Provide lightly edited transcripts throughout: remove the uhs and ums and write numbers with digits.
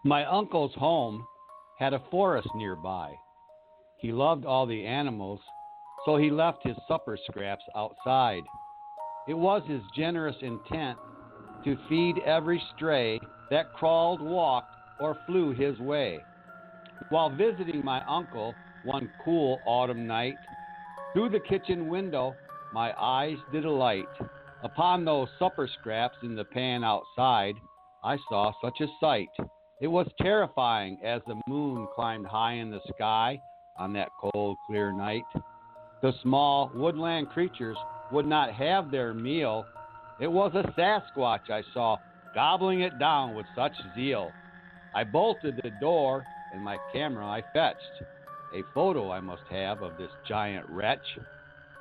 My uncle's home had a forest nearby. He loved all the animals, so he left his supper scraps outside. It was his generous intent to feed every stray that crawled, walked, or flew his way. While visiting my uncle one cool autumn night, through the kitchen window my eyes did alight. Upon those supper scraps in the pan outside, I saw such a sight. It was terrifying as the moon climbed high in the sky on that cold, clear night. The small woodland creatures would not have their meal. It was a Sasquatch I saw, gobbling it down with such zeal. I bolted the door, and my camera I fetched. A photo I must have of this giant wretch.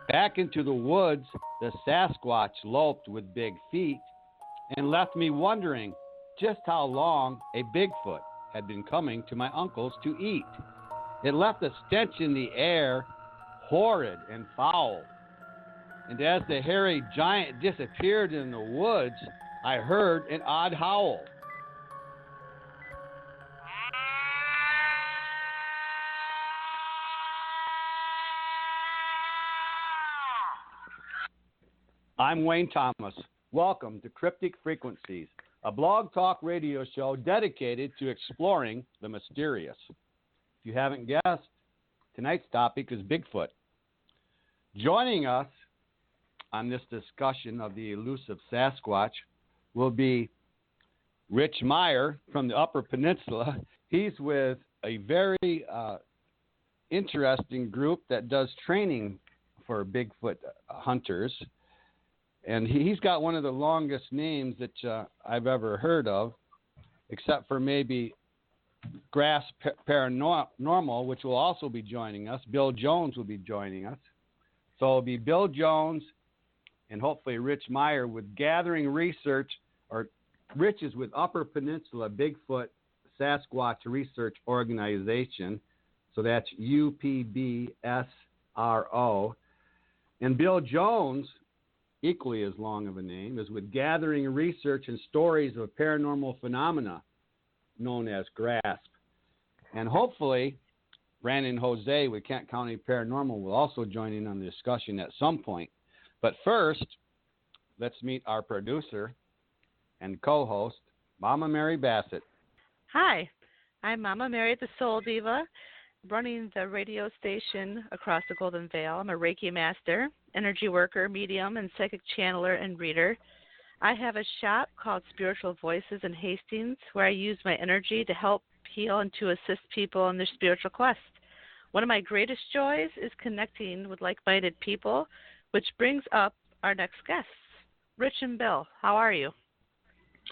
Back into the woods, the Sasquatch loped with big feet and left me wondering just how long a Bigfoot had been coming to my uncle's to eat. It left a stench in the air, horrid and foul. And as the hairy giant disappeared in the woods, I heard an odd howl. I'm Wayne Thomas. Welcome to Cryptic Frequencies, a blog talk radio show dedicated to exploring the mysterious. If you haven't guessed, tonight's topic is Bigfoot. Joining us on this discussion of the elusive Sasquatch will be Rich Meyer from the Upper Peninsula. He's with a very interesting group that does training for Bigfoot hunters. And he's got one of the longest names that I've ever heard of, except for maybe GRASSP Paranormal, which will also be joining us. Bill Jones will be joining us. So it'll be Bill Jones and hopefully Rich Meyer with Gathering Research, or Rich is with Upper Peninsula Bigfoot Sasquatch Research Organization. So that's UPBSRO. And Bill Jones, equally as long of a name, is with Gathering Research and Stories of Paranormal Phenomena, known as GRASSP. And hopefully, Brandon Hoezee with Kent County Paranormal will also join in on the discussion at some point. But first, let's meet our producer and co-host, Mama Mary Bassett. Hi, I'm Mama Mary the Soul Diva, running the radio station across the Golden Vale. I'm a Reiki master, energy worker, medium, and psychic channeler and reader. I have a shop called Spiritual Voices in Hastings where I use my energy to help heal and to assist people on their spiritual quest. One of my greatest joys is connecting with like-minded people, which brings up our next guests. Rich and Bill, how are you?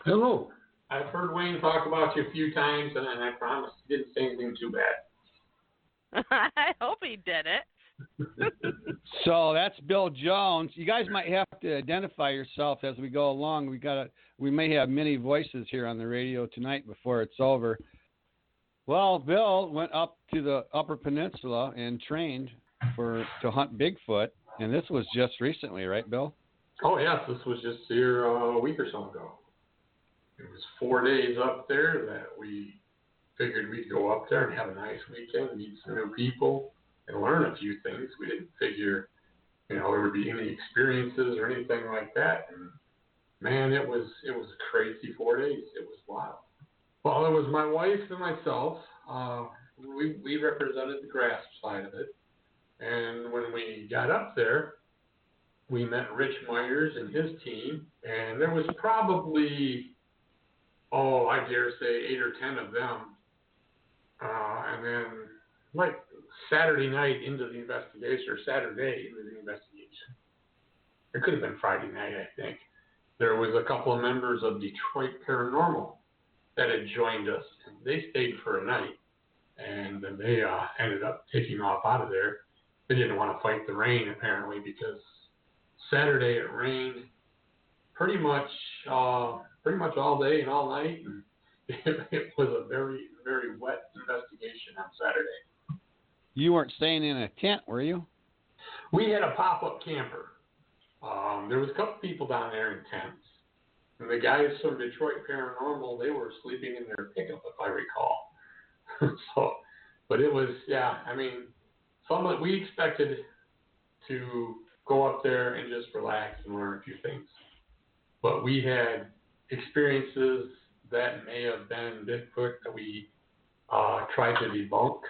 Hello. I've heard Wayne talk about you a few times, and I promise he didn't say anything too bad. I hope he did it. So that's Bill Jones. You guys might have to identify yourself as we go along. We may have many voices here on the radio tonight before it's over. Well, Bill went up to the Upper Peninsula and trained to hunt Bigfoot, and this was just recently, right, Bill? Oh, yes, this was just here a week or so ago. It was 4 days up there that we figured we'd go up there and have a nice weekend, meet some new people, and learn a few things. We didn't figure, there would be any experiences or anything like that. And man, it was a crazy 4 days. It was wild. Well, it was my wife and myself. We represented the GRASSP side of it. And when we got up there, we met Rich Meyer and his team, and there was probably, I dare say 8 or 10 of them. And then, like Saturday night into the investigation, or Saturday into the investigation, it could have been Friday night, I think, there was a couple of members of Detroit Paranormal that had joined us. And they stayed for a night, and then they ended up taking off out of there. They didn't want to fight the rain, apparently, because Saturday it rained pretty much all day and all night, and it was a very, very wet investigation on Saturday. You weren't staying in a tent, were you? We had a pop-up camper. There was a couple people down there in tents, And the guys from Detroit Paranormal, they were sleeping in their pickup, if I recall. But it was, we expected to go up there and just relax and learn a few things. But we had experiences that may have been Bigfoot that we tried to debunk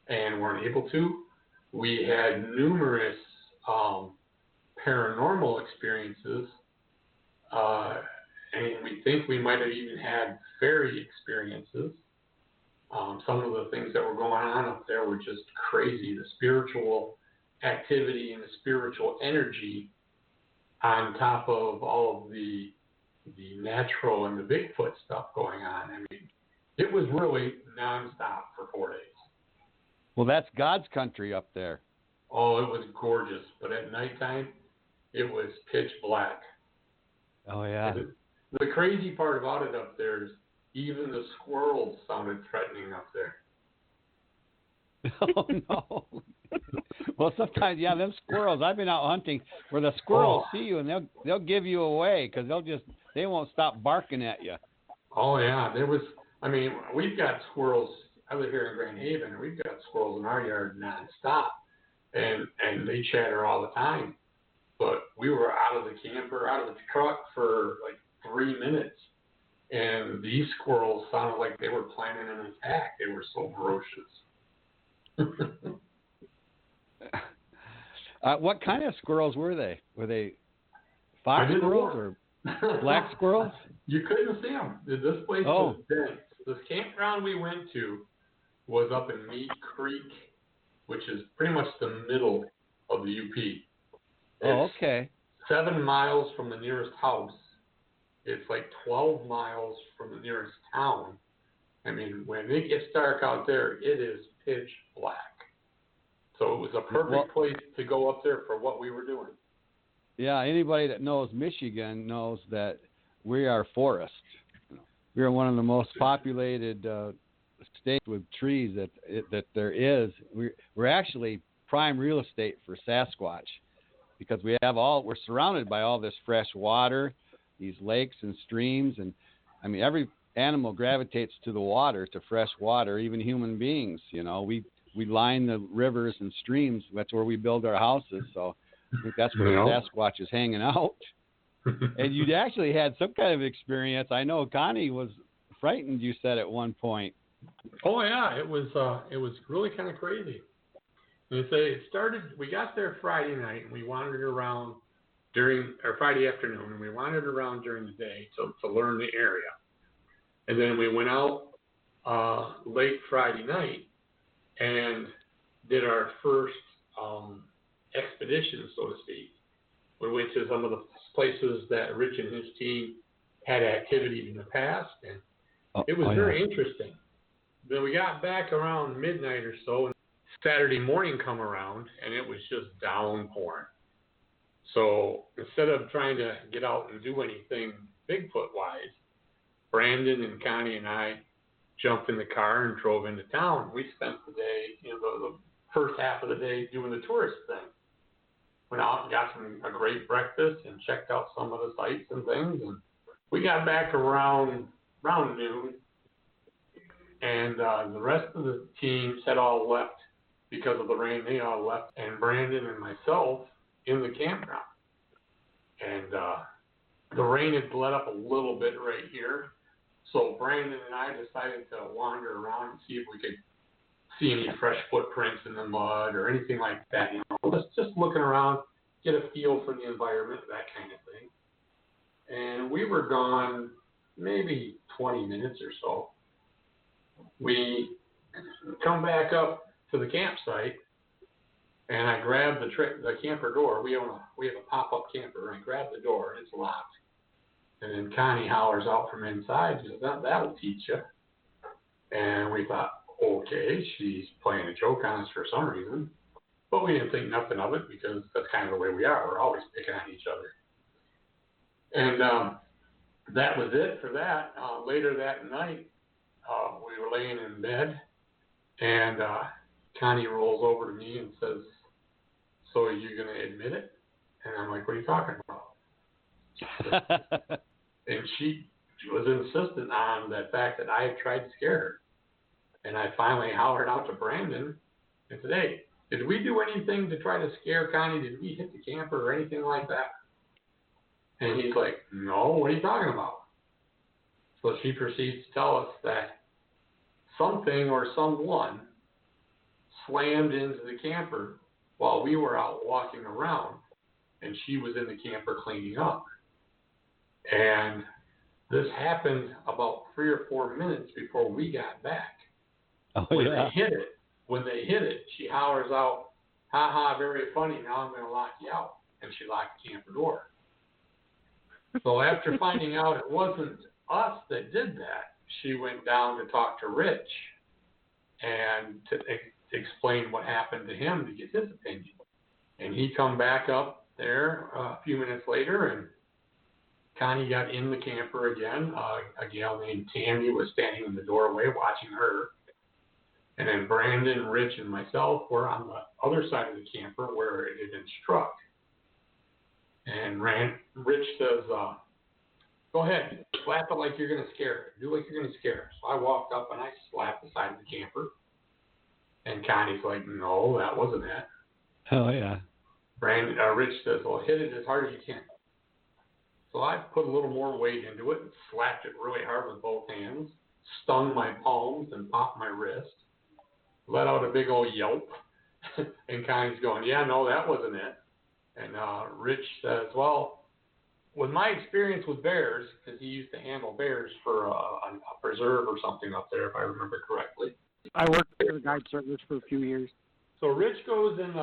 and weren't able to. We had numerous paranormal experiences, and we think we might have even had fairy experiences. Some of the things that were going on up there were just crazy. The spiritual activity and the spiritual energy on top of all of the natural and the Bigfoot stuff going on. I mean, it was really nonstop for 4 days. Well, that's God's country up there. Oh, it was gorgeous. But at nighttime, it was pitch black. Oh, yeah. The crazy part about it up there is even the squirrels sounded threatening up there. Oh, no. Well, sometimes, yeah, them squirrels. I've been out hunting where the squirrels see you and they'll give you away because they won't stop barking at you. Oh, yeah. We've got squirrels. I live here in Grand Haven, and we've got squirrels in our yard nonstop, and they chatter all the time. But we were out of the camper, out of the truck for like 3 minutes, and these squirrels sounded like they were planning an attack. They were so ferocious. What kind of squirrels were they? Were they fox squirrels or black squirrels? You couldn't see them. This place was dense. This campground we went to was up in Mead Creek, which is pretty much the middle of the UP. It's okay. 7 miles from the nearest house. It's like 12 miles from the nearest town. I mean, when it gets dark out there, it is pitch black. So it was a perfect place to go up there for what we were doing. Yeah, anybody that knows Michigan knows that we are forest. We are one of the most populated states with trees that there is. We're actually prime real estate for Sasquatch because we're surrounded by all this fresh water, these lakes and streams, and I mean every animal gravitates to the water, to fresh water, even human beings. You know, we line the rivers and streams. That's where we build our houses. So I think that's where Sasquatch is hanging out. And you'd actually had some kind of experience. I know Connie was frightened, you said at one point. Oh yeah, it was really kind of crazy. And we got there Friday night and we wandered around Friday afternoon, and we wandered around during the day to learn the area. And then we went out late Friday night and did our first expedition, so to speak. We went to some of the places that Rich and his team had activity in the past, and it was very interesting. Then we got back around midnight or so, and Saturday morning come around, and it was just downpouring. So instead of trying to get out and do anything Bigfoot-wise, Brandon and Connie and I jumped in the car and drove into town. We spent the day, the first half of the day doing the tourist thing. Went out and got a great breakfast and checked out some of the sites and things. And we got back around noon, and the rest of the teams had all left because of the rain. They all left, and Brandon and myself in the campground. And the rain had let up a little bit right here. So Brandon and I decided to wander around and see if we could see any fresh footprints in the mud or anything like that. Just looking around, get a feel for the environment, that kind of thing. And we were gone maybe 20 minutes or so. We come back up to the campsite, and I grabbed the camper door. We have a pop-up camper, and I grabbed the door, and it's locked. And then Connie hollers out from inside. She says, that'll teach you. And we thought, okay, she's playing a joke on us for some reason. But we didn't think nothing of it because that's kind of the way we are. We're always picking on each other. And that was it for that. Later that night, we were laying in bed, and Connie rolls over to me and says, so are you going to admit it? And I'm like, what are you talking about? And she was insistent on the fact that I had tried to scare her. And I finally hollered out to Brandon and said, hey, did we do anything to try to scare Connie? Did we hit the camper or anything like that? And he's like, no, what are you talking about? So she proceeds to tell us that something or someone slammed into the camper while we were out walking around, and she was in the camper cleaning up. And this happened about 3 or 4 minutes before we got back. Oh, when yeah. they hit it, she hollers out, ha ha, very funny, now I'm going to lock you out. And she locked the camper door. So after finding out it wasn't us that did that, she went down to talk to Rich and to explain what happened to him to get his opinion. And he come back up there a few minutes later, and Connie got in the camper again. A gal named Tammy was standing in the doorway watching her. And then Brandon, Rich, and myself were on the other side of the camper where it had been struck. And Rich says, go ahead, slap it like you're going to scare her. Do like you're going to scare her. So I walked up and I slapped the side of the camper. And Connie's like, no, that wasn't it. Oh, yeah. Rich says, well, hit it as hard as you can. So I put a little more weight into it and slapped it really hard with both hands, stung my palms and popped my wrist, let out a big old yelp. And Connie's going, yeah, no, that wasn't it. And Rich says, well, with my experience with bears, because he used to handle bears for a preserve or something up there, if I remember correctly. I worked for the guide service for a few years. So Rich goes and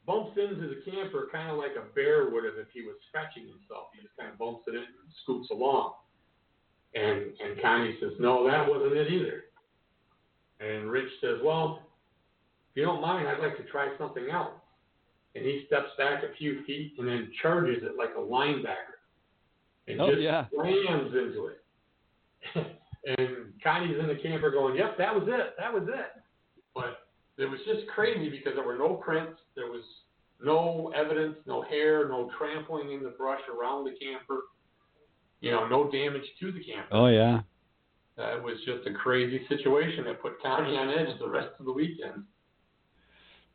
bumps into the camper kind of like a bear would have if he was scratching himself. He just kind of bumps it in and scoots along. And Connie says, no, that wasn't it either. And Rich says, well, if you don't mind, I'd like to try something else. And he steps back a few feet and then charges it like a linebacker. And slams into it. And Connie's in the camper going, yep, that was it. That was it. But it was just crazy because there were no prints. There was no evidence, no hair, no trampling in the brush around the camper. You know, no damage to the camper. Oh, yeah. It was just a crazy situation that put Connie on edge the rest of the weekend.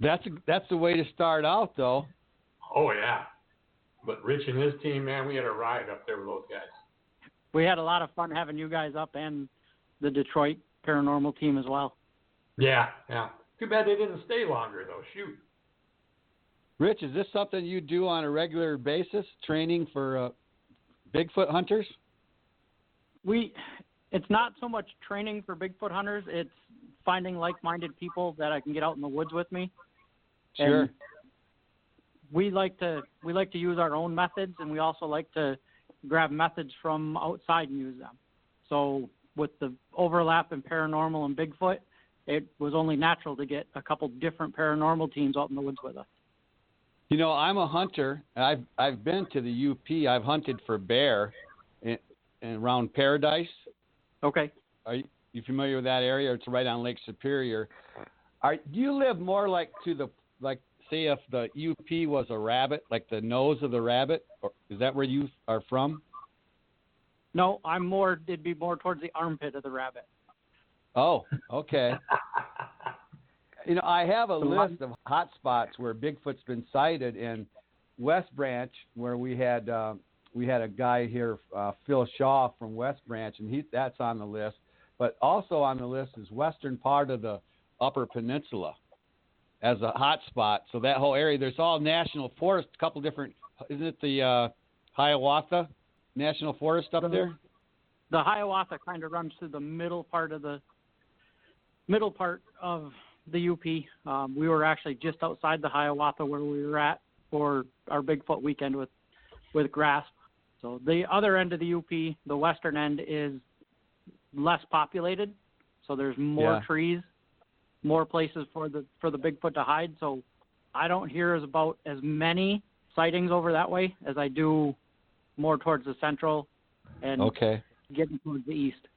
That's the way to start out, though. Oh, yeah. But Rich and his team, man, we had a ride up there with those guys. We had a lot of fun having you guys up and the Detroit Paranormal team as well. Yeah. Too bad they didn't stay longer, though. Shoot. Rich, is this something you do on a regular basis, training for Bigfoot hunters? It's not so much training for Bigfoot hunters. It's finding like-minded people that I can get out in the woods with me. Sure. And we like to use our own methods, and we also like to grab methods from outside and use them. So with the overlap in paranormal and Bigfoot, it was only natural to get a couple different paranormal teams out in the woods with us. You know, I'm a hunter. I've been to the UP. I've hunted for bear in around Paradise. Okay. Are you familiar with that area? It's right on Lake Superior. Do you live more like say if the UP was a rabbit, like the nose of the rabbit? Or is that where you are from? No, it'd be more towards the armpit of the rabbit. Oh, okay. You know, I have a list of hot spots where Bigfoot's been sighted in West Branch, where we had a guy here, Phil Shaw from West Branch, and that's on the list. But also on the list is western part of the Upper Peninsula as a hot spot. So that whole area, there's all national forest, a couple different, isn't it the Hiawatha National Forest up there? The Hiawatha kind of runs through the middle part of the UP. We were actually just outside the Hiawatha where we were at for our Bigfoot weekend with GRASSP. So the other end of the UP, the western end, is less populated. So there's more trees, more places for the Bigfoot to hide. So I don't hear about as many sightings over that way as I do more towards the central and getting towards the east.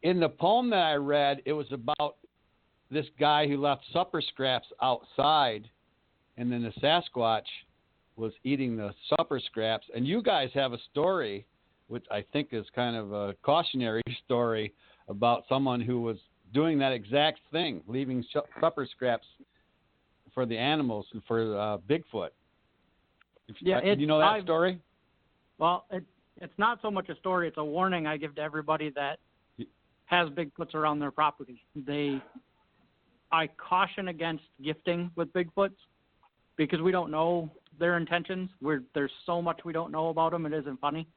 In the poem that I read, it was about this guy who left supper scraps outside, and then the Sasquatch was eating the supper scraps. And you guys have a story which I think is kind of a cautionary story about someone who was doing that exact thing, leaving supper scraps for the animals, for Bigfoot. Yeah, do you know that story? Well, it's not so much a story. It's a warning I give to everybody that has Bigfoots around their property. I caution against gifting with Bigfoots because we don't know their intentions. There's so much we don't know about them. It isn't funny.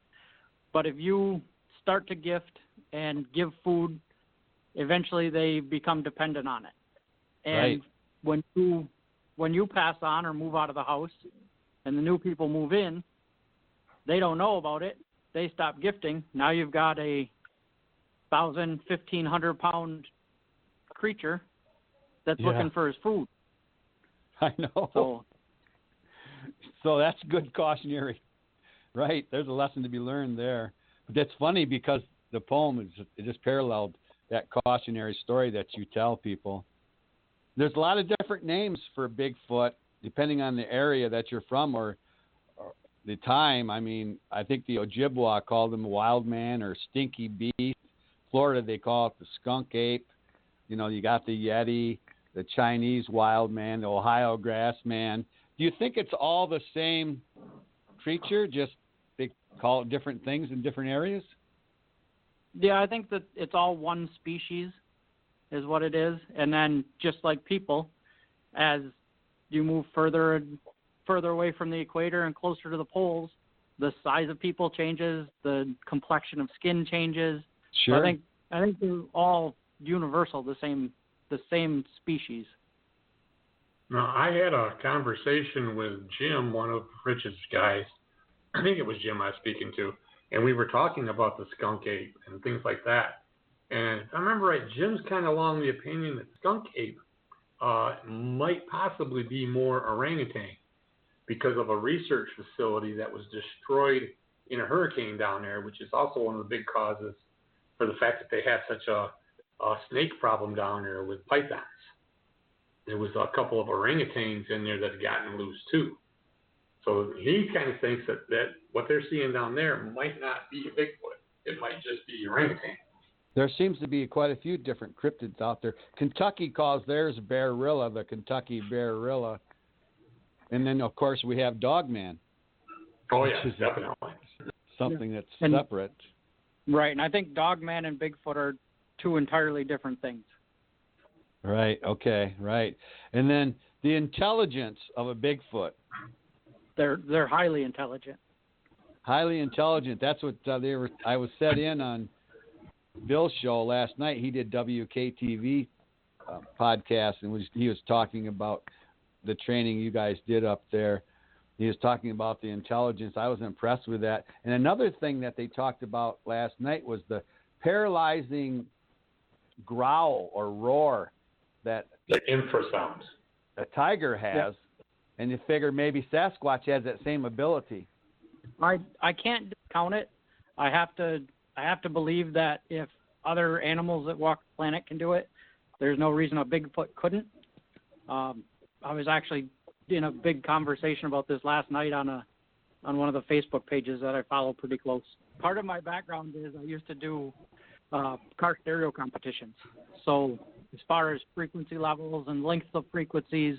But if you start to gift and give food, eventually they become dependent on it. And when you pass on or move out of the house and the new people move in, they don't know about it. They stop gifting. Now you've got a 1,000, 1,500-pound creature that's looking for his food. I know. So that's good cautionary. Right. There's a lesson to be learned there. But that's funny because the poem it just paralleled that cautionary story that you tell people. There's a lot of different names for Bigfoot depending on the area that you're from or the time. I mean, I think the Ojibwa called him wild man or stinky beast. Florida, they call it the skunk ape. You know, you got the Yeti, the Chinese wild man, the Ohio grass man. Do you think it's all the same creature, just they call it different things in different areas? Yeah, I think that it's all one species is what it is. And then just like people, as you move further and further away from the equator and closer to the poles, the size of people changes, the complexion of skin changes. Sure. So I think they're all universal, the same species. Now, I had a conversation with Jim, one of Rich's guys. I think it was Jim I was speaking to, and we were talking about the skunk ape and things like that. And if I remember right, Jim's kind of along the opinion that skunk ape might possibly be more orangutan because of a research facility that was destroyed in a hurricane down there, which is also one of the big causes for the fact that they have such a snake problem down there with pythons. There was a couple of orangutans in there that had gotten loose too. So he kind of thinks that what they're seeing down there might not be a Bigfoot. It might just be orangutan. There seems to be quite a few different cryptids out there. Kentucky calls theirs Bearilla, the Kentucky Bearilla. And then, of course, we have Dogman. Oh, yeah, definitely. Something that's separate. Right, and I think Dogman and Bigfoot are two entirely different things. Right, okay, right. And then the intelligence of a Bigfoot. They're highly intelligent. Highly intelligent. That's what I was set in on Bill's show last night. He did WKTV podcast, and he was talking about the training you guys did up there. He was talking about the intelligence. I was impressed with that. And another thing that they talked about last night was the paralyzing growl or roar that the infrasound a tiger has, and you figure maybe Sasquatch has that same ability. I can't discount it. I have to believe that if other animals that walk the planet can do it, there's no reason a Bigfoot couldn't. I was actually in a big conversation about this last night on one of the Facebook pages that I follow pretty close. Part of my background is I used to do car stereo competitions. So as far as frequency levels and lengths of frequencies,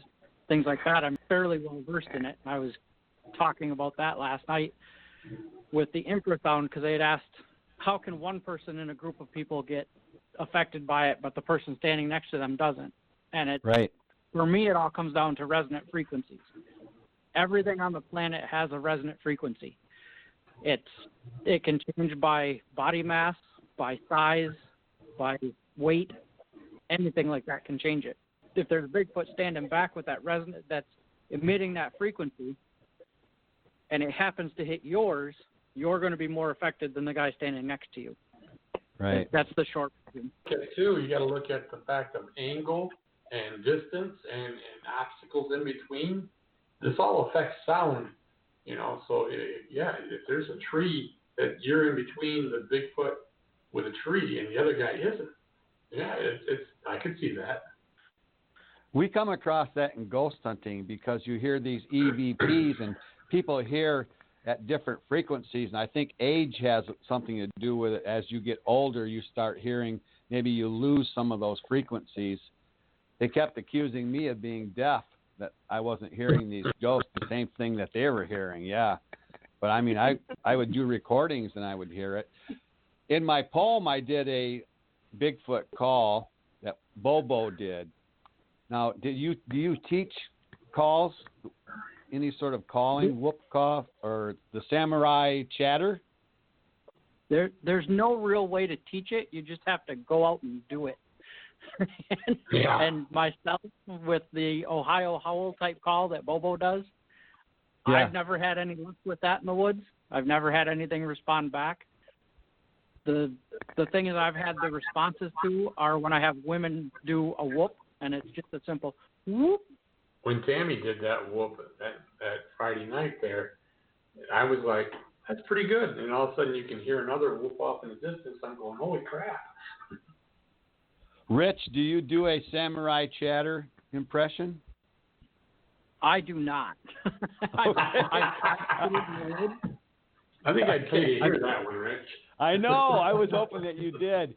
things like that, I'm fairly well versed in it. I was talking about that last night with the infrasound because they had asked, how can one person in a group of people get affected by it, but the person standing next to them doesn't? And for me, it all comes down to resonant frequencies. Everything on the planet has a resonant frequency. It can change by body mass, by size, by weight. Anything like that can change it. If there's a Bigfoot standing back with that resonant that's emitting that frequency, and it happens to hit yours, you're going to be more affected than the guy standing next to you. Right. That's the short version. Too, you got to look at the fact of angle and distance and obstacles in between. This all affects sound, So if there's a tree that you're in between the Bigfoot with a tree and the other guy isn't, I could see that. We come across that in ghost hunting because you hear these EVPs and people hear at different frequencies, and I think age has something to do with it. As you get older, you start hearing, maybe you lose some of those frequencies. They kept accusing me of being deaf, that I wasn't hearing these ghosts, the same thing that they were hearing, yeah. But I mean, I would do recordings and I would hear it. In my poem, I did a Bigfoot call that Bobo did. Now, do you teach calls, any sort of calling, whoop cough, or the samurai chatter? There's no real way to teach it. You just have to go out and do it. And myself, with the Ohio Howl type call that Bobo does, I've never had any luck with that in the woods. I've never had anything respond back. The thing is, I've had the responses to are when I have women do a whoop, and it's just a simple whoop. When Tammy did that whoop that Friday night there, I was like, that's pretty good. And all of a sudden you can hear another whoop off in the distance. I'm going, holy crap. Rich, do you do a samurai chatter impression? I do not. I think I'd pay to hear that one, Rich. I know. I was hoping that you did.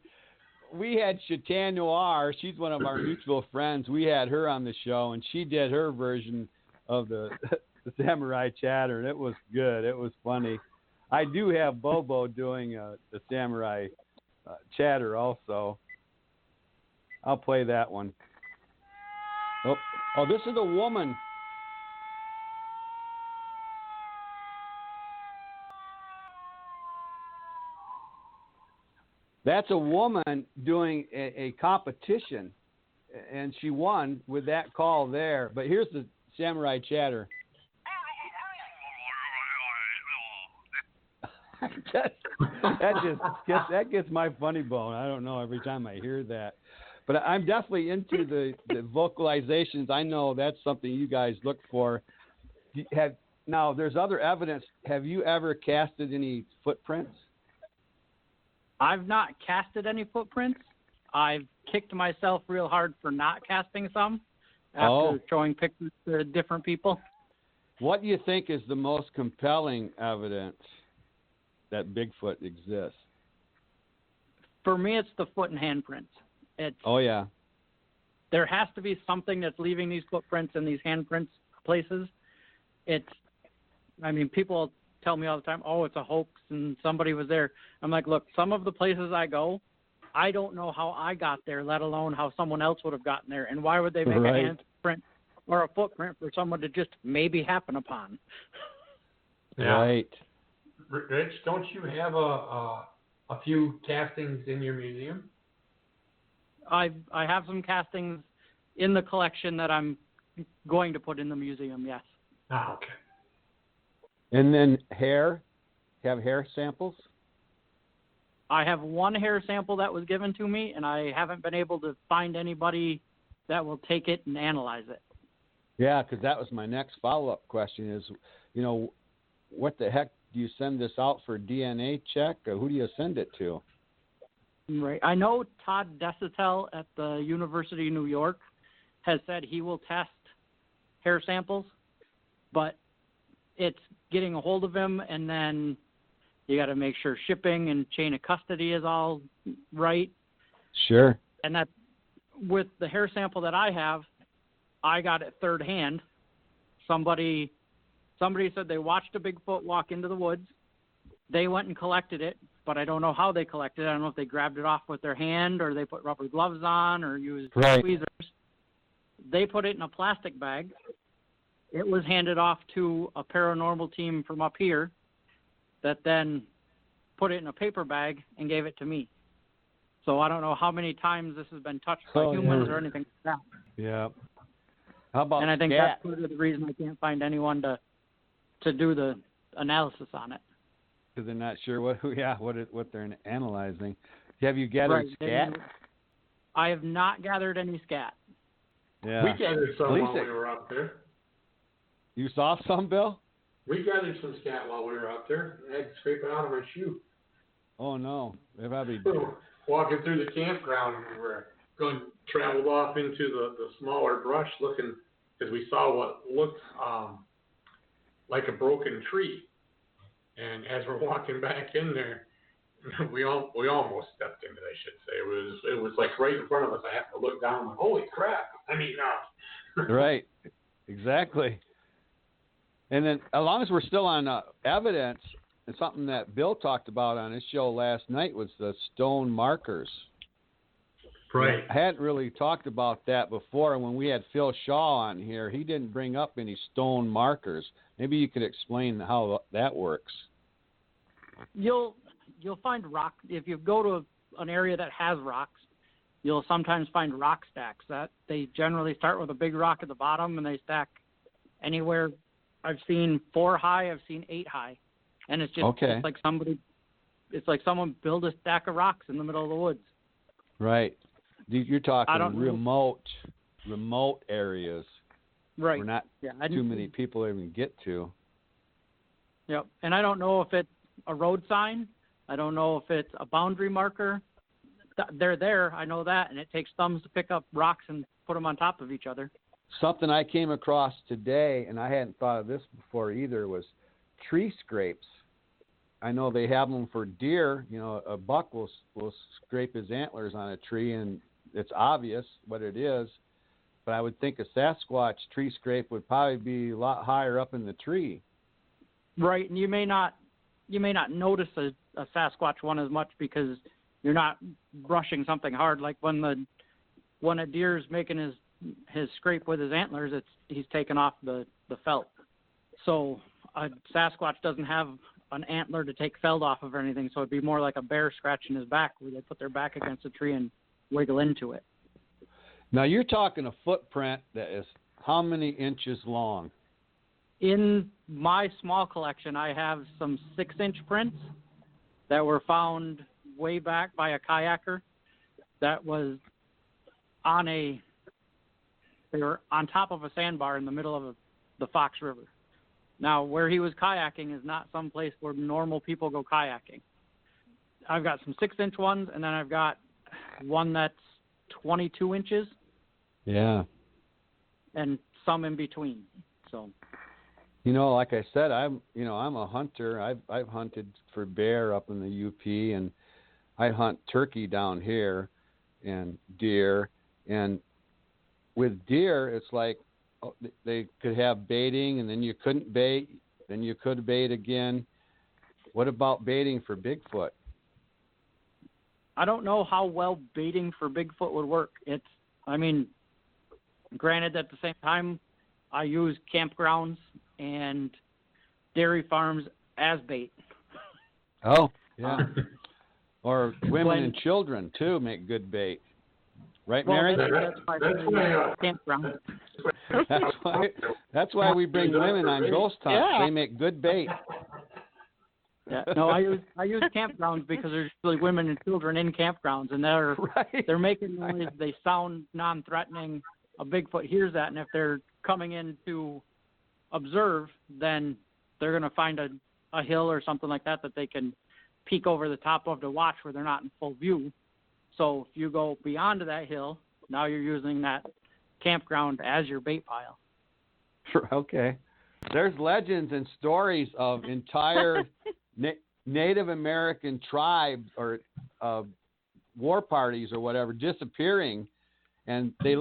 We had Chatan Noir. She's one of our mutual friends. We had her on the show, and she did her version of the samurai chatter, and it was good. It was funny. I do have Bobo doing the samurai chatter also. I'll play that one. Oh, this is a woman. That's a woman doing a competition, and she won with that call there. But here's the samurai chatter. that gets my funny bone. I don't know, every time I hear that. But I'm definitely into the vocalizations. I know that's something you guys look for. Now, there's other evidence. Have you ever casted any footprints? I've not casted any footprints. I've kicked myself real hard for not casting some after showing pictures to different people. What do you think is the most compelling evidence that Bigfoot exists? For me, it's the foot and handprints. There has to be something that's leaving these footprints and these handprints places. People tell me all the time, it's a hoax and somebody was there. I'm like, look, some of the places I go, I don't know how I got there, let alone how someone else would have gotten there. And why would they make a handprint or a footprint for someone to just maybe happen upon? Right. Rich, don't you have a few castings in your museum? I have some castings in the collection that I'm going to put in the museum, yes. Ah, okay. And then hair? You have hair samples? I have one hair sample that was given to me, and I haven't been able to find anybody that will take it and analyze it. Yeah, because that was my next follow-up question is, what the heck, do you send this out for DNA check, or who do you send it to? Right. I know Todd Desitel at the University of New York has said he will test hair samples, but it's getting a hold of him, and then you got to make sure shipping and chain of custody is all right. Sure. And that, with the hair sample that I have, I got it third hand. Somebody said they watched a Bigfoot walk into the woods. They went and collected it, but I don't know how they collected it. I don't know if they grabbed it off with their hand or they put rubber gloves on or used tweezers. They put it in a plastic bag. It was handed off to a paranormal team from up here that then put it in a paper bag and gave it to me. So I don't know how many times this has been touched by humans or anything like that. Yeah. How about And I think scat? that's part of the reason I can't find anyone to do the analysis on it. Because they're not sure what they're analyzing. Have you gathered scat? I have not gathered any scat. Yeah. We gathered some while we were up there. You saw some, Bill? We gathered some scat while we were up there. I had to scrape it out of my shoe. Oh, no. They probably walking through the campground, and we were traveled off into the smaller brush looking, because we saw what looked like a broken tree. And as we're walking back in there, we almost stepped into it, I should say. It was like right in front of us. I have to look down, like, holy crap! I mean, Right, exactly. And then, as long as we're still on evidence, and something that Bill talked about on his show last night was the stone markers. Right. I hadn't really talked about that before. When we had Phil Shaw on here, he didn't bring up any stone markers. Maybe you could explain how that works. You'll find rock if you go to an area that has rocks. You'll sometimes find rock stacks that they generally start with a big rock at the bottom and they stack anywhere. I've seen 4 high, I've seen 8 high, and it's just okay. It's like someone built a stack of rocks in the middle of the woods. Right. You're talking remote areas. Right. Where not too many people even get to. Yep. And I don't know if it's a road sign. I don't know if it's a boundary marker. They're there. I know that. And it takes thumbs to pick up rocks and put them on top of each other. Something I came across today, and I hadn't thought of this before either, was tree scrapes. I know they have them for deer. You know, a buck will scrape his antlers on a tree, and it's obvious what it is. But I would think a Sasquatch tree scrape would probably be a lot higher up in the tree. Right, and you may not notice a Sasquatch one as much because you're not brushing something hard. Like when a deer's making his scrape with his antlers, he's taken off the felt. So a Sasquatch doesn't have an antler to take felt off of or anything, so it'd be more like a bear scratching his back where they put their back against a tree and wiggle into it. Now you're talking a footprint that is how many inches long? In my small collection, I have some 6-inch prints that were found way back by a kayaker that was they were on top of a sandbar in the middle of the Fox River. Now, where he was kayaking is not some place where normal people go kayaking. I've got some 6-inch ones, and then I've got one that's 22 inches. Yeah. And some in between. So. You know, like I said, I'm a hunter. I've hunted for bear up in the UP, and I hunt turkey down here, and deer. And with deer, it's like they could have baiting, and then you couldn't bait, then you could bait again. What about baiting for Bigfoot? I don't know how well baiting for Bigfoot would work. Granted, at the same time, I use campgrounds and dairy farms as bait. Oh, yeah. Or women and children, too, make good bait. Right, Mary? Campground. That's why we bring women on ghost hunts. Yeah. They make good bait. Yeah, no, I use campgrounds because there's really women and children in campgrounds, and they're making noise. They sound non-threatening. A Bigfoot hears that, and if they're coming in to observe, then they're going to find a hill or something like that they can peek over the top of to watch where they're not in full view. So if you go beyond that hill, now you're using that campground as your bait pile. Okay. There's legends and stories of entire Native American tribes or war parties or whatever disappearing, and they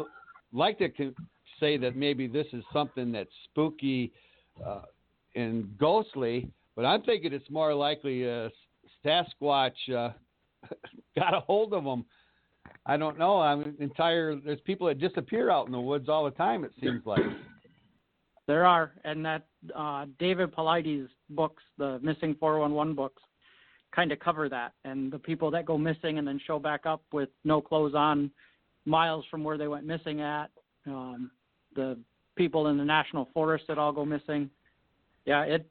like to say that maybe this is something that's spooky and ghostly, but I'm thinking it's more likely Sasquatch got a hold of them. I don't know. There's people that disappear out in the woods all the time, it seems like. There are, and that David Paulides' books, the Missing 411 books, kind of cover that. And the people that go missing and then show back up with no clothes on, miles from where they went missing at, the people in the national forest that all go missing. Yeah, it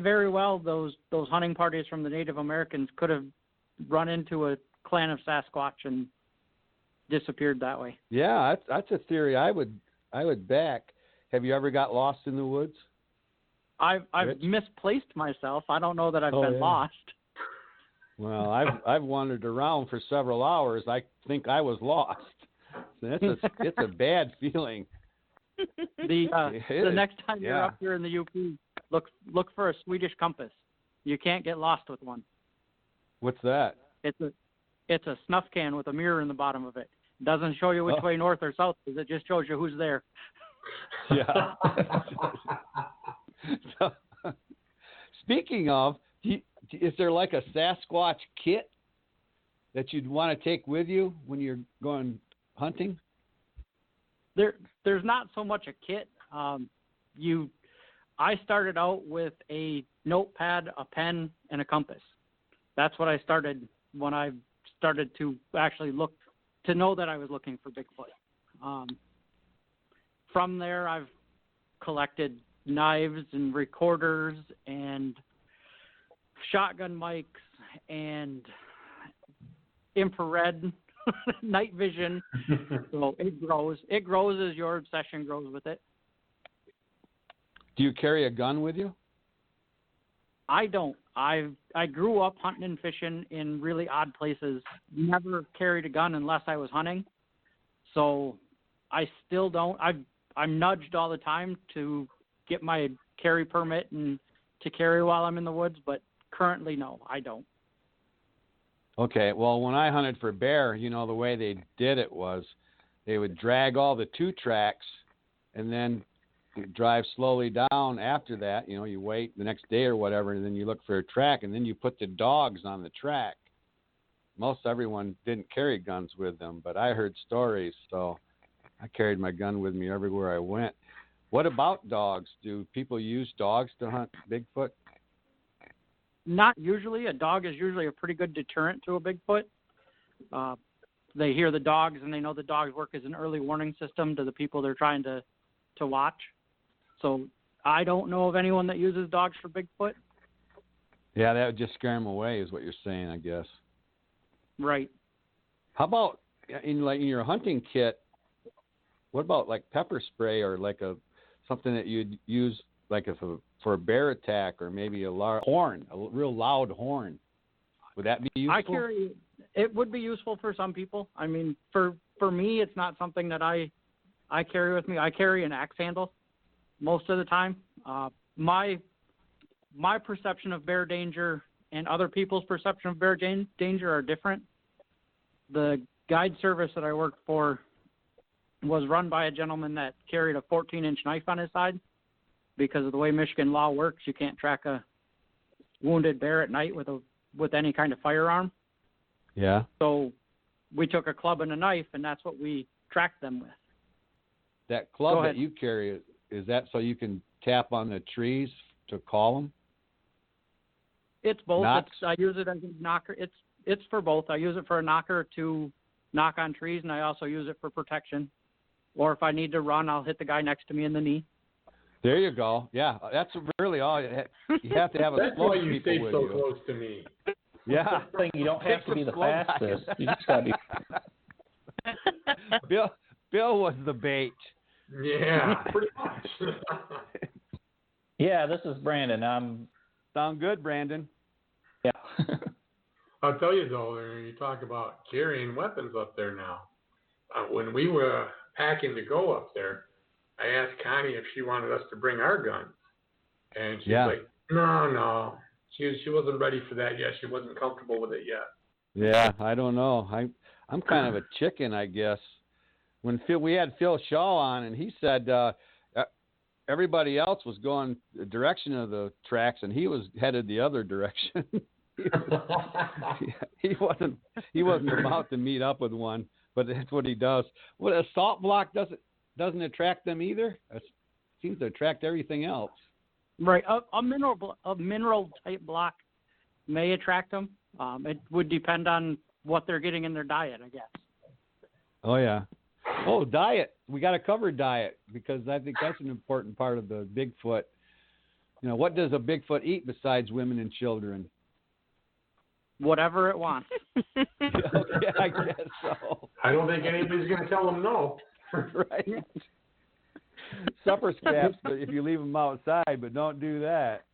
very well, those hunting parties from the Native Americans could have run into a clan of Sasquatch and disappeared that way. Yeah, that's a theory I would back. Have you ever got lost in the woods? I've misplaced myself. I don't know that I've been lost. Well, I've wandered around for several hours. I think I was lost. It's a bad feeling. The next time you're up here in the UP, look for a Swedish compass. You can't get lost with one. What's that? It's a snuff can with a mirror in the bottom of it. It doesn't show you which way north or south is. It just shows you who's there. Yeah. So, speaking of, is there like a Sasquatch kit that you'd want to take with you when you're going hunting? There's not so much a kit. I started out with a notepad, a pen, and a compass. That's what I started when I started to actually look to know that I was looking for Bigfoot. From there, I've collected knives and recorders and shotgun mics and infrared night vision. So it grows. It grows as your obsession grows with it. Do you carry a gun with you? I don't. I grew up hunting and fishing in really odd places. Never carried a gun unless I was hunting. So I still don't. I'm nudged all the time to get my carry permit and to carry while I'm in the woods, but currently, no, I don't. Okay, well, when I hunted for bear, the way they did it was they would drag all the 2 tracks and then drive slowly down after that. You wait the next day or whatever, and then you look for a track, and then you put the dogs on the track. Most everyone didn't carry guns with them, but I heard stories, so I carried my gun with me everywhere I went. What about dogs? Do people use dogs to hunt Bigfoot? Not usually. A dog is usually a pretty good deterrent to a Bigfoot. They hear the dogs, and they know the dogs work as an early warning system to the people they're trying to watch. So I don't know of anyone that uses dogs for Bigfoot. Yeah, that would just scare them away is what you're saying, I guess. Right. How about in your hunting kit, what about like pepper spray or like something that you'd use like for a bear attack, or maybe a large horn, a real loud horn? Would that be useful? It would be useful for some people. I mean, for me, it's not something that I carry with me. I carry an axe handle most of the time. My perception of bear danger and other people's perception of bear danger are different. The guide service that I worked for was run by a gentleman that carried a 14-inch knife on his side. Because of the way Michigan law works, you can't track a wounded bear at night with any kind of firearm. Yeah. So we took a club and a knife, and that's what we tracked them with. That club that you carry, is that so you can tap on the trees to call them? It's both. I use it as a knocker. It's for both. I use it for a knocker to knock on trees, and I also use it for protection. Or if I need to run, I'll hit the guy next to me in the knee. There you go. Yeah, that's really all. You have to have a That's close why you people stay with so you. close to me. Yeah. Thing you don't have to be the fastest. You just got to be. Bill was the bait. Yeah, pretty much. Yeah, this is Brandon. Sound good, Brandon? Yeah. I'll tell you though, you talk about carrying weapons up there now. When we were packing to go up there, I asked Connie if she wanted us to bring our guns, and she's like, "No." She wasn't ready for that yet. She wasn't comfortable with it yet. Yeah, I don't know. I'm kind of a chicken, I guess. When we had Phil Shaw on, and he said everybody else was going the direction of the tracks, and he was headed the other direction. he wasn't about to meet up with one, but that's what he does. What a salt block doesn't attract them either. It seems to attract everything else. Right, a mineral type block may attract them. It would depend on what they're getting in their diet, I guess. Oh yeah. Oh, diet. We got to cover diet because I think that's an important part of the Bigfoot. What does a Bigfoot eat besides women and children? Whatever it wants. Okay, I guess so. I don't think anybody's going to tell them no. Right. Supper scraps, but if you leave them outside, but don't do that.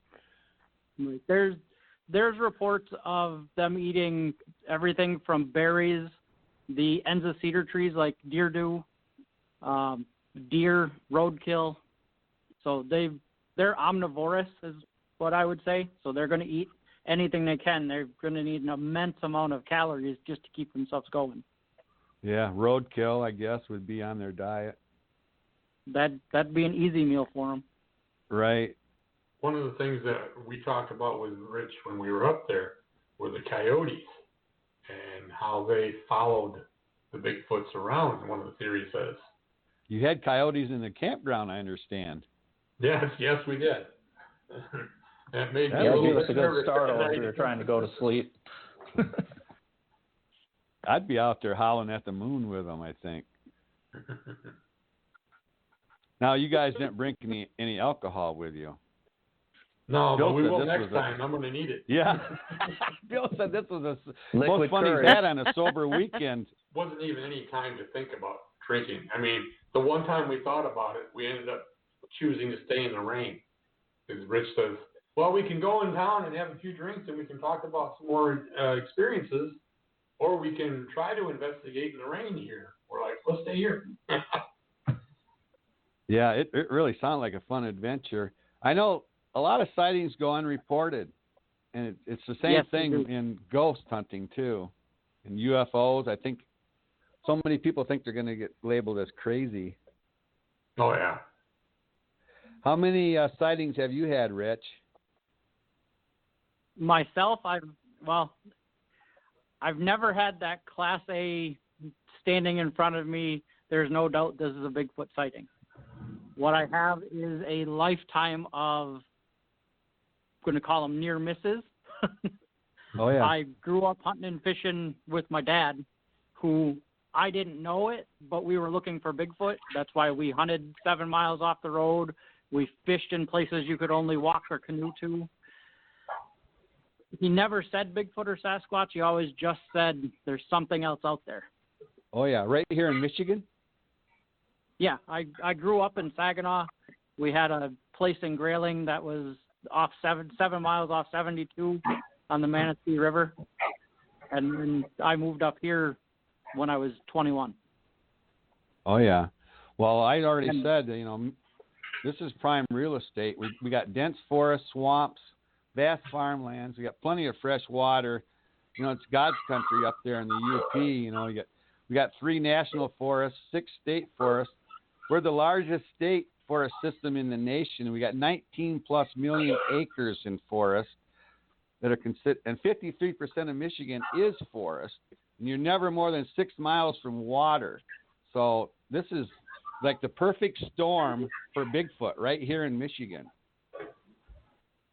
There's reports of them eating everything from berries, the ends of cedar trees like deer do, deer, roadkill. So they're omnivorous is what I would say. So they're going to eat anything they can. They're going to need an immense amount of calories just to keep themselves going. Yeah, roadkill, I guess, would be on their diet. That'd be an easy meal for them. Right. One of the things that we talked about with Rich when we were up there were the coyotes and how they followed the Bigfoots around, one of the theories says. You had coyotes in the campground, I understand. Yes, we did. That made me a Yeah, little give us bit a good nervous. startle if we were trying to go to sleep. I'd be out there howling at the moon with them, I think. Now, you guys didn't bring any alcohol with you. No, Bill but we said will this next was time. I'm going to need it. Yeah. Bill said this was the Liquid most fun courage. he's had on a sober weekend. Wasn't even any time to think about drinking. I mean, the one time we thought about it, we ended up choosing to stay in the rain. Because Rich says, well, we can go in town and have a few drinks and we can talk about some more experiences, or we can try to investigate in the rain here. We're like, let's stay here. Yeah, it really sounded like a fun adventure. I know a lot of sightings go unreported, and it's the same thing in ghost hunting, too. And UFOs, I think so many people think they're going to get labeled as crazy. Oh, yeah. How many sightings have you had, Rich? Myself, I've never had that Class A standing in front of me. There's no doubt this is a Bigfoot sighting. What I have is a lifetime of, I'm going to call them near misses. Oh, yeah. I grew up hunting and fishing with my dad, who I didn't know it, but we were looking for Bigfoot. That's why we hunted 7 miles off the road. We fished in places you could only walk or canoe to. He never said Bigfoot or Sasquatch. He always just said there's something else out there. Oh, yeah. Right here in Michigan? Yeah, I grew up in Saginaw. We had a place in Grayling that was off 7 miles off 72 on the Manistee River. And then I moved up here when I was 21. Oh, yeah. Well, I already said, this is prime real estate. We got dense forests, swamps, vast farmlands. We got plenty of fresh water. It's God's country up there in the UP. We got 3 national forests, 6 state forests. We're the largest state forest system in the nation. We got 19 plus million acres in forest that are and 53% of Michigan is forest. And you're never more than 6 miles from water. So this is like the perfect storm for Bigfoot right here in Michigan.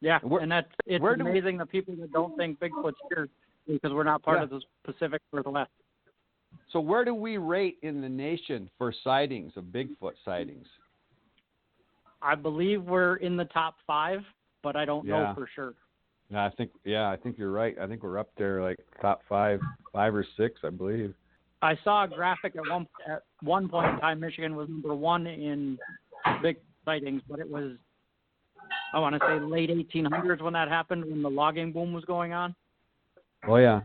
Yeah, and it's amazing the people that don't think Bigfoot's here because we're not part of the Pacific Northwest. So where do we rate in the nation for sightings of Bigfoot sightings? I believe we're in the top 5, but I don't know for sure. Yeah, I think you're right. I think we're up there like top 5 or 6, I believe. I saw a graphic at one point in time. Michigan was number 1 in big sightings, but it was, I want to say, late 1800s when that happened, when the logging boom was going on. Oh yeah,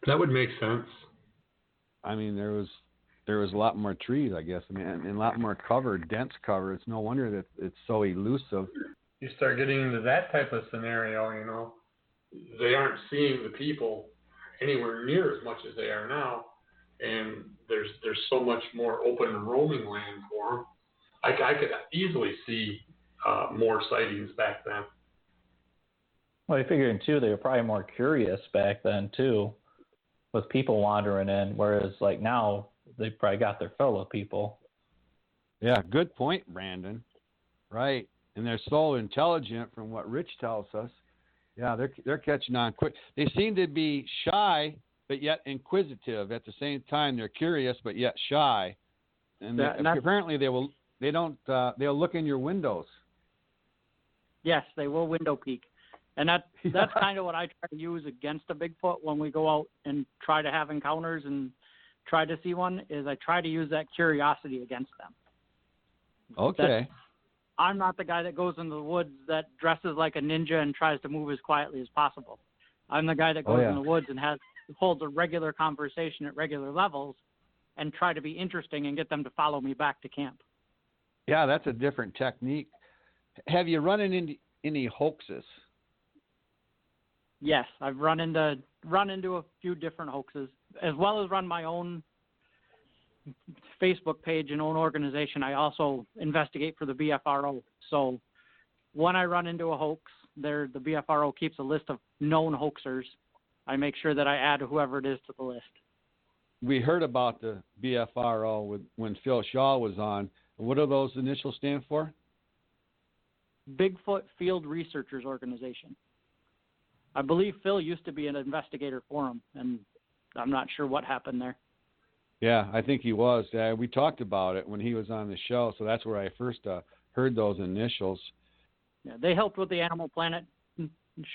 that would make sense. I mean, there was a lot more trees, I guess, and a lot more cover, dense cover. It's no wonder that it's so elusive. You start getting into that type of scenario, they aren't seeing the people anywhere near as much as they are now, and there's so much more open roaming land for them. I could easily see more sightings back then. Well, I figured too, they were probably more curious back then too, with people wandering in, whereas like now they probably got their fill of people. Yeah, good point, Brandon. Right, and they're so intelligent from what Rich tells us. Yeah, they're catching on quick. They seem to be shy, but yet inquisitive at the same time. They're curious, but yet shy. And apparently they'll look in your windows. Yes, they will window peek. And that's kind of what I try to use against a Bigfoot when we go out and try to have encounters and try to see one, is I try to use that curiosity against them. Okay. I'm not the guy that goes into the woods that dresses like a ninja and tries to move as quietly as possible. I'm the guy that goes in the woods and holds a regular conversation at regular levels and try to be interesting and get them to follow me back to camp. Yeah, that's a different technique. Have you run into any hoaxes? Yes, I've run into a few different hoaxes, as well as run my own Facebook page and own organization. I also investigate for the BFRO. So when I run into a hoax, the BFRO keeps a list of known hoaxers. I make sure that I add whoever it is to the list. We heard about the BFRO when Phil Shaw was on. What do those initials stand for? Bigfoot Field Researchers Organization. I believe Phil used to be an investigator for him, and I'm not sure what happened there. Yeah, I think he was. We talked about it when he was on the show, so that's where I first heard those initials. Yeah, they helped with the Animal Planet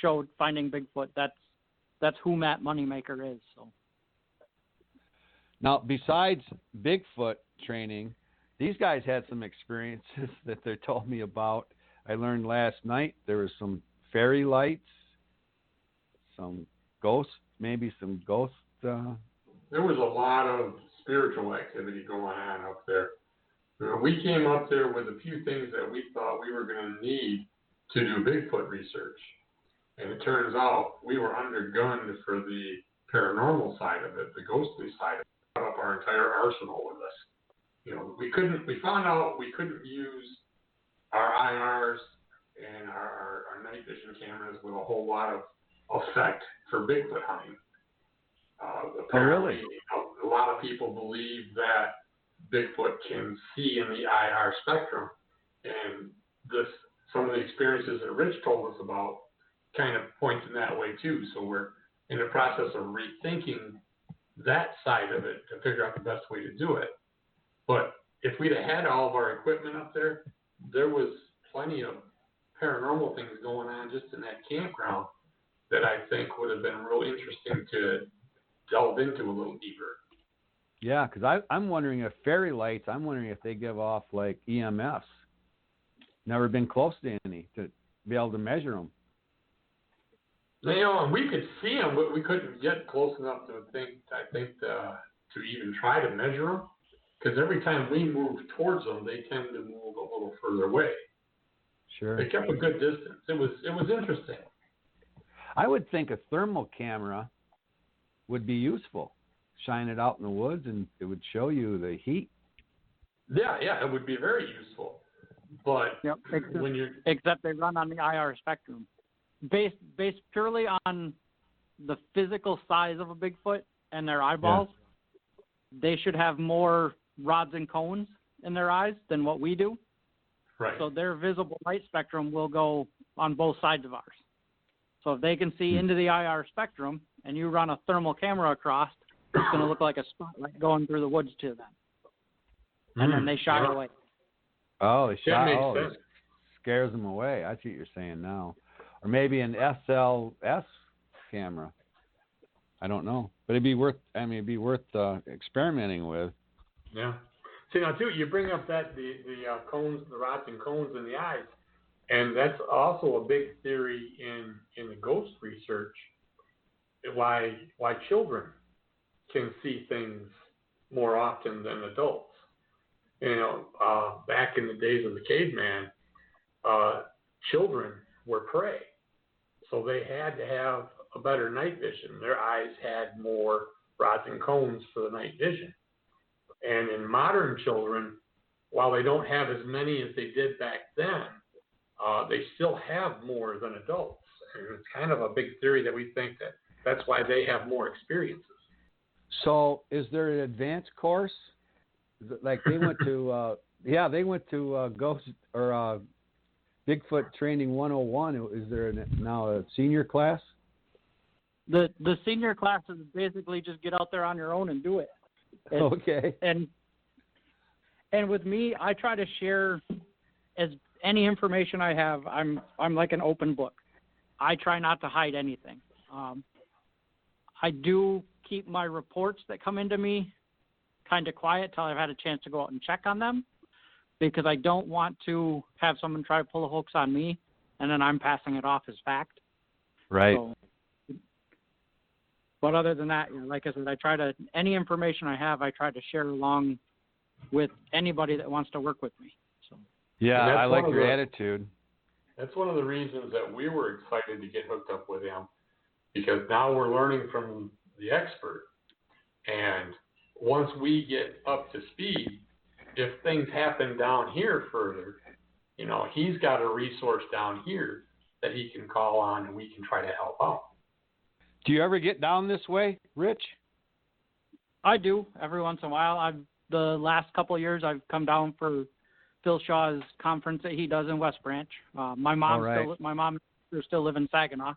show, Finding Bigfoot. That's who Matt Moneymaker is. So. Now, besides Bigfoot training, these guys had some experiences that they told me about. I learned last night there was some fairy lights, some ghosts, maybe some ghosts. There was a lot of spiritual activity going on up there. We came up there with a few things that we thought we were going to need to do Bigfoot research. And it turns out we were undergunned for the paranormal side of it, the ghostly side of it. We brought up our entire arsenal with us. We found out we couldn't use our IRs and our night vision cameras with a whole lot of effect for Bigfoot hunting. Apparently, a lot of people believe that Bigfoot can see in the IR spectrum, and some of the experiences that Rich told us about kind of point in that way too. So we're in the process of rethinking that side of it to figure out the best way to do it. But if we'd have had all of our equipment up there, there was plenty of paranormal things going on just in that campground that I think would have been real interesting to delve into a little deeper. Yeah, because I'm wondering if fairy lights, I'm wondering if they give off like EMFs. Never been close to any to be able to measure them. And we could see them, but we couldn't get close enough to to even try to measure them. Because every time we move towards them, they tend to move a little further away. Sure. They kept a good distance. It was interesting. I would think a thermal camera would be useful. Shine it out in the woods, and it would show you the heat. Yeah, it would be very useful. But yep, except they run on the IR spectrum, based purely on the physical size of a Bigfoot and their eyeballs. Yeah. They should have more rods and cones in their eyes than what we do. Right. So their visible light spectrum will go on both sides of ours. So if they can see into the IR spectrum and you run a thermal camera across, it's going to look like a spotlight going through the woods to them. And then they shy away. Oh, they shy away. It scares them away. I see what you're saying now. Or maybe an SLS camera. I don't know. But it'd be worth experimenting with. Yeah. See, now, too, you bring up that the cones, the rods and cones in the eyes, and that's also a big theory in the ghost research, why children can see things more often than adults. Back in the days of the caveman, children were prey, so they had to have a better night vision. Their eyes had more rods and cones for the night vision. And in modern children, while they don't have as many as they did back then, they still have more than adults. And it's kind of a big theory that we think that's why they have more experiences. So is there an advanced course? Like they went to, Ghost or Bigfoot Training 101. Is there now a senior class? The senior class is basically just get out there on your own and do it. Okay. And with me, I try to share any information I have. I'm like an open book. I try not to hide anything. I do keep my reports that come into me kind of quiet till I've had a chance to go out and check on them, because I don't want to have someone try to pull a hoax on me and then I'm passing it off as fact. Right. So, but other than that, like I said, any information I have, I try to share along with anybody that wants to work with me. So. Yeah, I like your attitude. That's one of the reasons that we were excited to get hooked up with him, because now we're learning from the expert. And once we get up to speed, if things happen down here further, you know, he's got a resource down here that he can call on and we can try to help out. Do you ever get down this way, Rich? I do every once in a while. The last couple of years I've come down for Phil Shaw's conference that he does in West Branch. My mom and sister still live in Saginaw,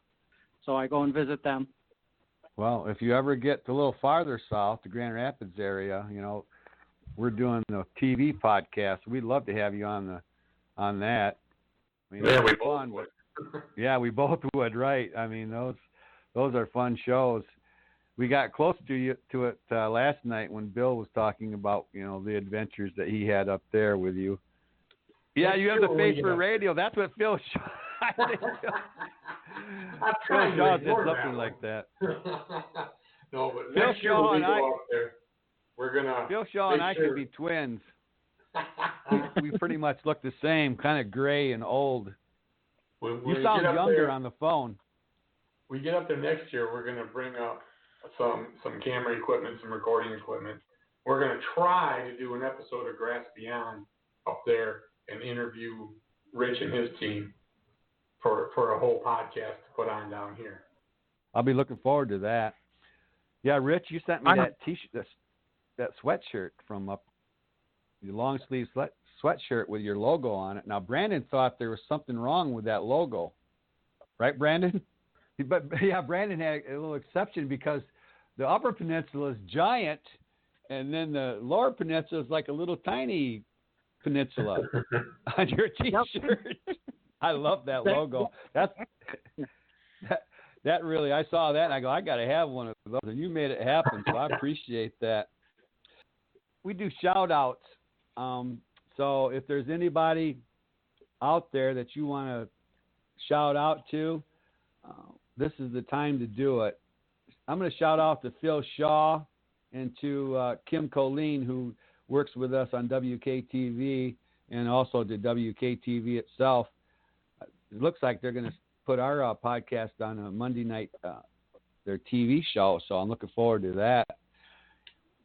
so I go and visit them. Well, if you ever get a little farther south, the Grand Rapids area, you know, we're doing the TV podcast. We'd love to have you on that. I mean, yeah, we both would. Yeah, we both would, right? I mean, those are fun shows. We got close to it last night when Bill was talking about, you know, the adventures that he had up there with you. Yeah, you have the face for radio. That's what Phil Shaw. I'm trying Phil Shaw to did something like that. No, but Phil next year when we go up there, we're gonna. Phil Shaw and I could be twins. we pretty much look the same, kind of gray and old. When you sound younger on the phone. We get up there next year, we're gonna bring up some camera equipment, some recording equipment. We're gonna try to do an episode of GRASSP Beyond up there and interview Rich and his team for a whole podcast to put on down here. I'll be looking forward to that. Yeah, Rich, you sent me that T-shirt, that sweatshirt from up, your long sleeve sweatshirt with your logo on it. Now, Brandon thought there was something wrong with that logo, right, Brandon? But yeah, Brandon had a little exception because the Upper Peninsula is giant, and then the Lower Peninsula is like a little tiny peninsula on your T-shirt. I love that logo. That really, I saw that and I go, I got to have one of those, and you made it happen, so I appreciate that. We do shout outs. So if there's anybody out there that you want to shout out to, this is the time to do it. I'm going to shout out to Phil Shaw and to Kim Colleen, who works with us on WKTV and also to WKTV itself. It looks like they're going to put our podcast on a Monday night, their TV show, so I'm looking forward to that.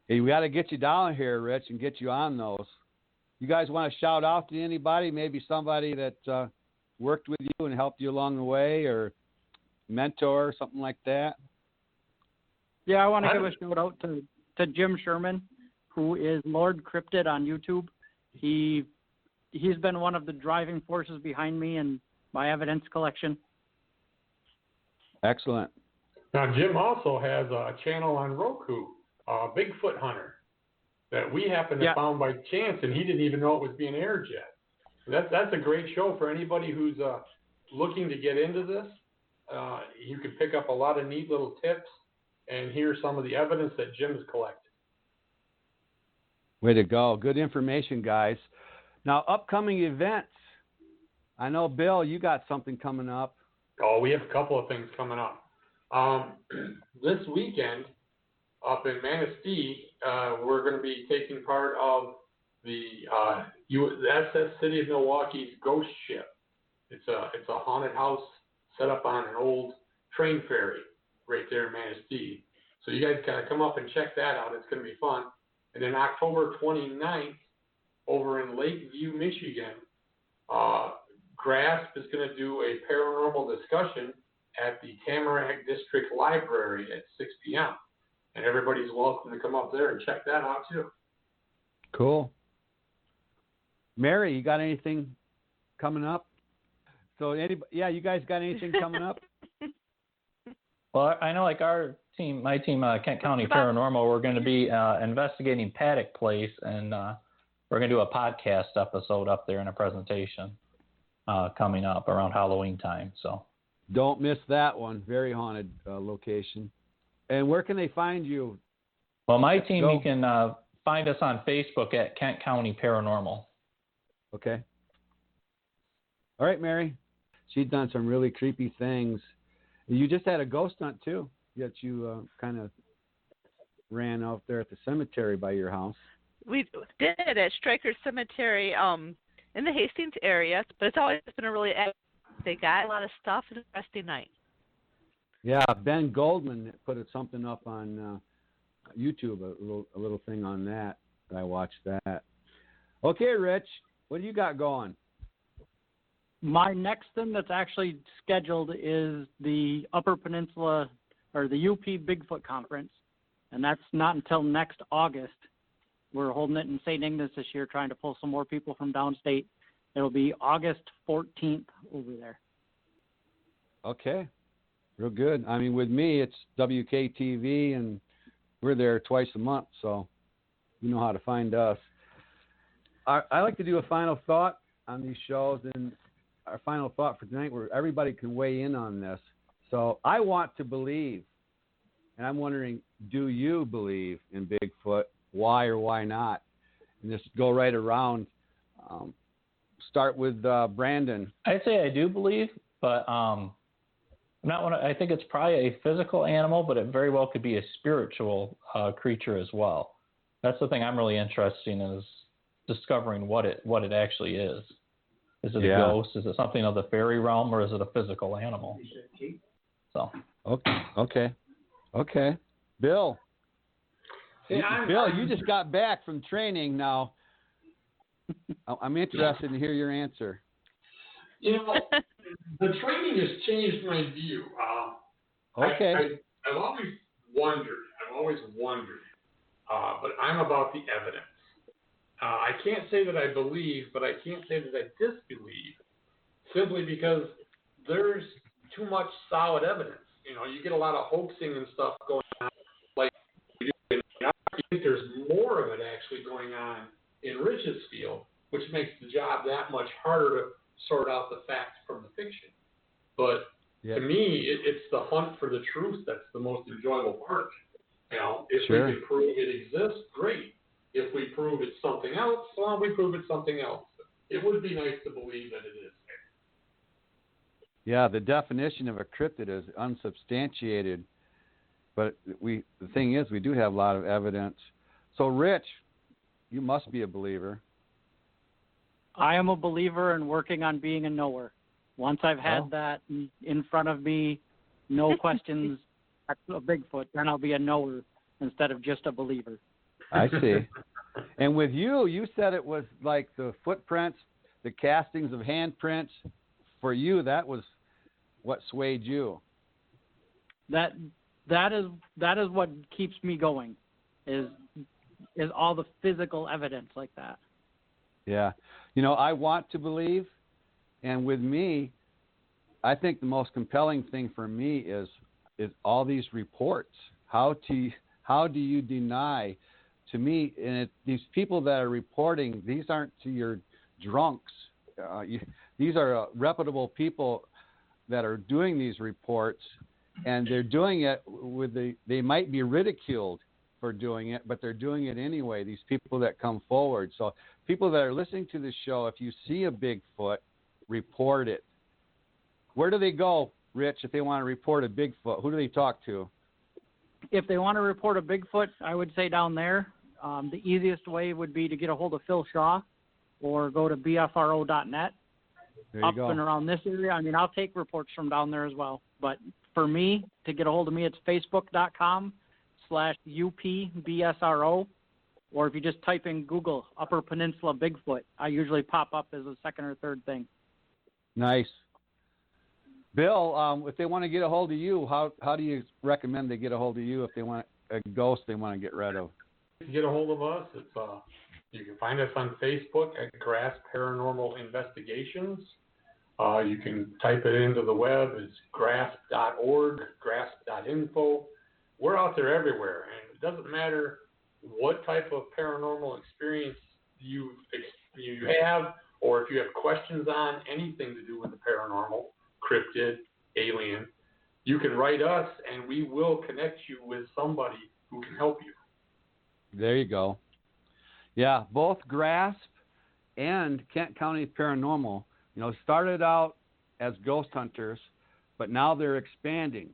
Hey, we got to get you down here, Rich, and get you on those. You guys want to shout out to anybody, maybe somebody that worked with you and helped you along the way, or mentor or something like that? Yeah, I want to give a shout out to Jim Sherman, who is Lord Cryptid on YouTube. He's been one of the driving forces behind me and my evidence collection. Excellent. Now, Jim also has a channel on Roku, Bigfoot Hunter, that we happened to found by chance, and he didn't even know it was being aired yet. That's a great show for anybody who's looking to get into this. You can pick up a lot of neat little tips and hear some of the evidence that Jim has collected. Way to go. Good information, guys. Now, upcoming events. I know, Bill, you got something coming up. Oh, we have a couple of things coming up. This weekend, up in Manistee, we're going to be taking part of the SS City of Milwaukee's Ghost Ship. It's a haunted house set up on an old train ferry right there in Manistee. So you guys kind of come up and check that out. It's going to be fun. And then October 29th, over in Lakeview, Michigan, GRASSP is going to do a paranormal discussion at the Tamarack District Library at 6 p.m. And everybody's welcome to come up there and check that out too. Cool. Mary, you got anything coming up? So, you guys got anything coming up? Well, I know, like my team, Kent County Paranormal, we're going to be investigating Paddock Place, and we're going to do a podcast episode up there and a presentation coming up around Halloween time. So don't miss that one. Very haunted location. And where can they find you? Well, my team, you can find us on Facebook at Kent County Paranormal. Okay. All right, Mary. She's done some really creepy things. You just had a ghost hunt, too, that you kind of ran out there at the cemetery by your house. We did at Stryker Cemetery in the Hastings area, but it's always been a really they got a lot of stuff and a resting night. Yeah, Ben Goldman put something up on YouTube, a little thing on that. I watched that. Okay, Rich, what do you got going? My next thing that's actually scheduled is the Upper Peninsula, or the UP Bigfoot Conference, and that's not until next August. We're holding it in St. Ignace this year, trying to pull some more people from downstate. It'll be August 14th over there. Okay, real good. I mean, with me, it's WKTV, and we're there twice a month, so you know how to find us. I like to do a final thought on these shows, and our final thought for tonight, where everybody can weigh in on this. So I want to believe, and I'm wondering, do you believe in Bigfoot? Why or why not? And just go right around. Start with Brandon. I'd say I do believe, but I'm not one. I think it's probably a physical animal, but it very well could be a spiritual creature as well. That's the thing I'm really interested in, is discovering what it actually is. Is it a ghost? Is it something of the fairy realm, or is it a physical animal? So. Okay. Bill. Bill, you just got back from training now. I'm interested to hear your answer. You know, the training has changed my view. Okay. I've always wondered, but I'm about the evidence. I can't say that I believe, but I can't say that I disbelieve, simply because there's too much solid evidence. You know, you get a lot of hoaxing and stuff going on. Like, I think there's more of it actually going on in Rich's field, which makes the job that much harder to sort out the facts from the fiction. But to me, it's the hunt for the truth that's the most enjoyable part. You know, if we can prove it exists, great. If we prove it's something else, well, we prove it's something else. It would be nice to believe that it is there. Yeah, the definition of a cryptid is unsubstantiated. But the thing is, we do have a lot of evidence. So, Rich, you must be a believer. I am a believer and working on being a knower. Once I've had that in front of me, no questions, a Bigfoot, then I'll be a knower instead of just a believer. I see. And with you said it was like the footprints, the castings of handprints. For you, that was what swayed you. That is what keeps me going, is all the physical evidence like that. Yeah. You know, I want to believe, and with me, I think the most compelling thing for me is all these reports. How do you deny? To me, and these people that are reporting, these aren't to your drunks. These are reputable people that are doing these reports, and they're doing it they might be ridiculed for doing it, but they're doing it anyway, these people that come forward. So people that are listening to this show, if you see a Bigfoot, report it. Where do they go, Rich, if they want to report a Bigfoot? Who do they talk to? If they want to report a Bigfoot, I would say down there. The easiest way would be to get a hold of Phil Shaw or go to bfro.net. Up and around this area. I mean, I'll take reports from down there as well. But for me, to get a hold of me, it's facebook.com/UPBSRO. Or if you just type in Google Upper Peninsula Bigfoot, I usually pop up as a second or third thing. Nice. Bill, if they want to get a hold of you, how do you recommend they get a hold of you if they want a ghost they want to get rid of? To get a hold of us, it's you can find us on Facebook at GRASSP Paranormal Investigations. You can type it into the web. It's grasp.org, grasp.info. We're out there everywhere, and it doesn't matter what type of paranormal experience you have, or if you have questions on anything to do with the paranormal, cryptid, alien, you can write us, and we will connect you with somebody who can help you. There you go. Yeah, both GRASP and Kent County Paranormal, started out as ghost hunters, but now they're expanding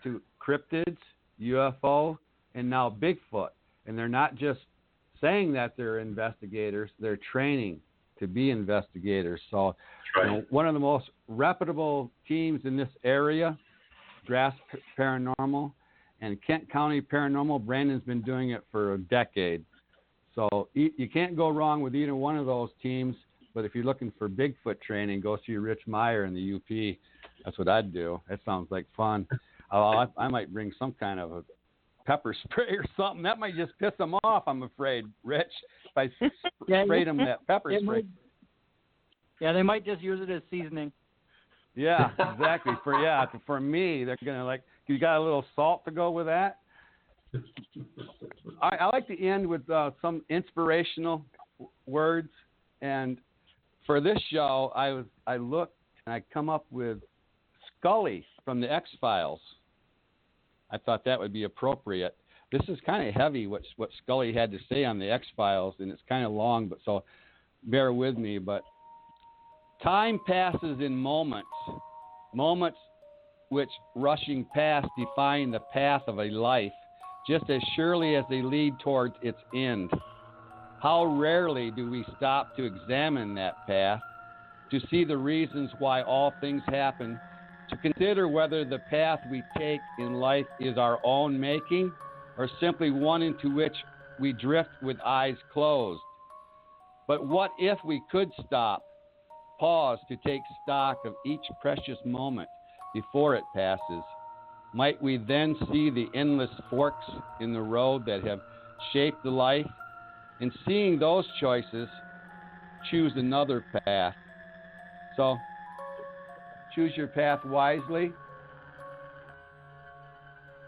to cryptids, UFO, and now Bigfoot. And they're not just saying that they're investigators, they're training to be investigators. So one of the most reputable teams in this area, GRASSP Paranormal, and Kent County Paranormal. Brandon's been doing it for a decade. So you can't go wrong with either one of those teams. But if you're looking for Bigfoot training, go see Rich Meyer in the UP. That's what I'd do. That sounds like fun. I might bring some kind of a pepper spray or something. That might just piss them off, I'm afraid, Rich, if I sprayed them that pepper spray. They might just use it as seasoning. Yeah, exactly. For me, they're going to like, you got a little salt to go with that? I like to end with some inspirational words. And for this show, I looked and I come up with Scully from the X-Files. I thought that would be appropriate. This is kind of heavy, what Scully had to say on the X-Files, and it's kind of long, but so bear with me. But time passes in moments which rushing past define the path of a life, just as surely as they lead towards its end. How rarely do we stop to examine that path, to see the reasons why all things happen, to consider whether the path we take in life is our own making or simply one into which we drift with eyes closed. But what if we could stop, pause to take stock of each precious moment before it passes? Might we then see the endless forks in the road that have shaped the life? And seeing those choices, choose another path. So, choose your path wisely.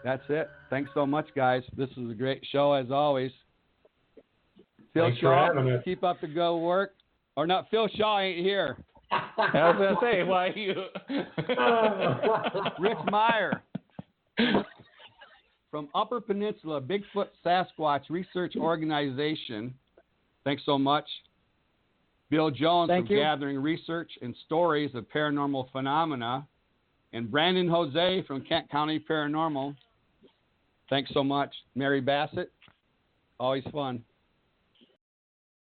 That's it. Thanks so much, guys. This was a great show, as always. Phil Thanks Shaw, for having us. keep up the good work. Or not, Phil Shaw ain't here. I was going to say, why you? Rich Meyer from Upper Peninsula Bigfoot Sasquatch Research Organization. Thanks so much. Bill Jones from Gathering Research and Stories of Paranormal Phenomena. And Brandon Hoezee from Kent County Paranormal. Thanks so much. Mary Bassett, always fun.